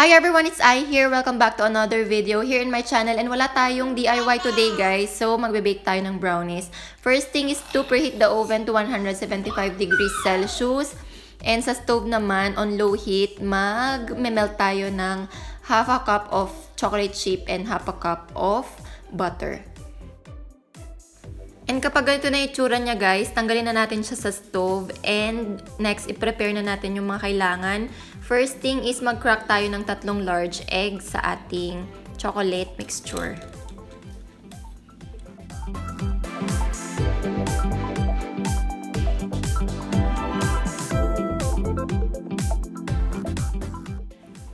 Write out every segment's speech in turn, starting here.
Hi everyone, it's I here. Welcome back to another video here in my channel. And wala tayong DIY today guys. So magbe-bake tayo ng brownies. First thing is to preheat the oven to 175 degrees Celsius. And sa stove naman, on low heat, mag-melt tayo ng half a cup of chocolate chip and half a cup of butter. And kapag ganito na itsura niya guys, tanggalin na natin siya sa stove. And next, i-prepare na natin yung mga kailangan. First thing is mag-crack tayo ng 3 large eggs sa ating chocolate mixture.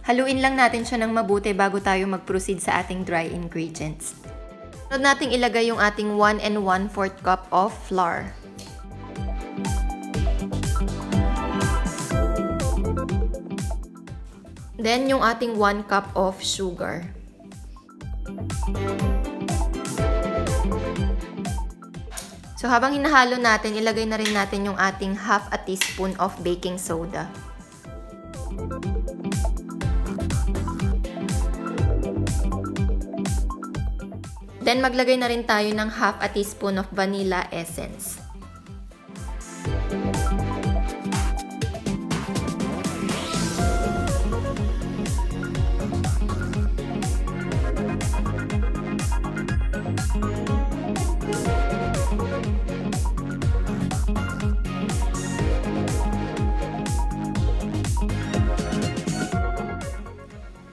Haluin lang natin siya ng mabuti bago tayo mag-proceed sa ating dry ingredients. Sunod nating ilagay yung ating 1 1/4 cup of flour. Then yung ating 1 cup of sugar. So habang hinahalo natin, ilagay na rin natin yung ating half a teaspoon of baking soda. Then, maglagay na rin tayo ng half a teaspoon of vanilla essence.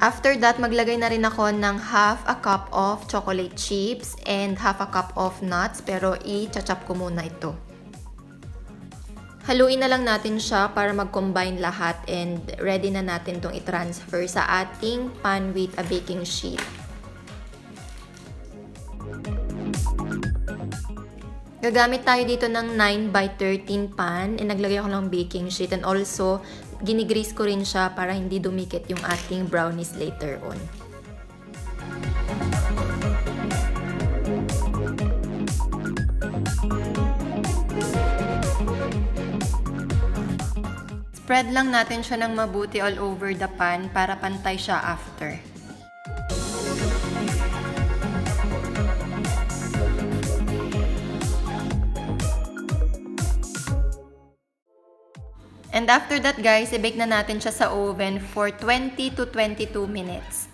After that, maglagay na rin ako ng half a cup of chocolate chips and half a cup of nuts, pero i-chop ko muna ito. Haluin na lang natin siya para mag-combine lahat and ready na natin itong i-transfer sa ating pan with a baking sheet. Gagamit tayo dito ng 9x13 pan and naglagay ako ng baking sheet and also ginigrease ko rin siya para hindi dumikit yung ating brownies later on. Spread lang natin siya ng mabuti all over the pan para pantay siya after. And after that guys, i-bake na natin siya sa oven for 20 to 22 minutes.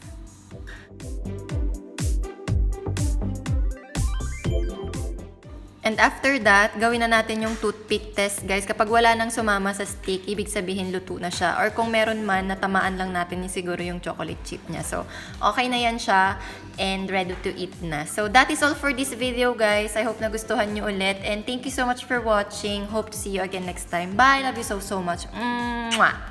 And after that, gawin na natin yung toothpick test guys. Kapag wala nang sumama sa stick, ibig sabihin luto na siya. Or kung meron man, natamaan lang natin siguro yung chocolate chip niya. So, okay na yan siya and ready to eat na. So, that is all for this video guys. I hope nagustuhan nyo ulit. And thank you so much for watching. Hope to see you again next time. Bye! Love you so much. Mwah!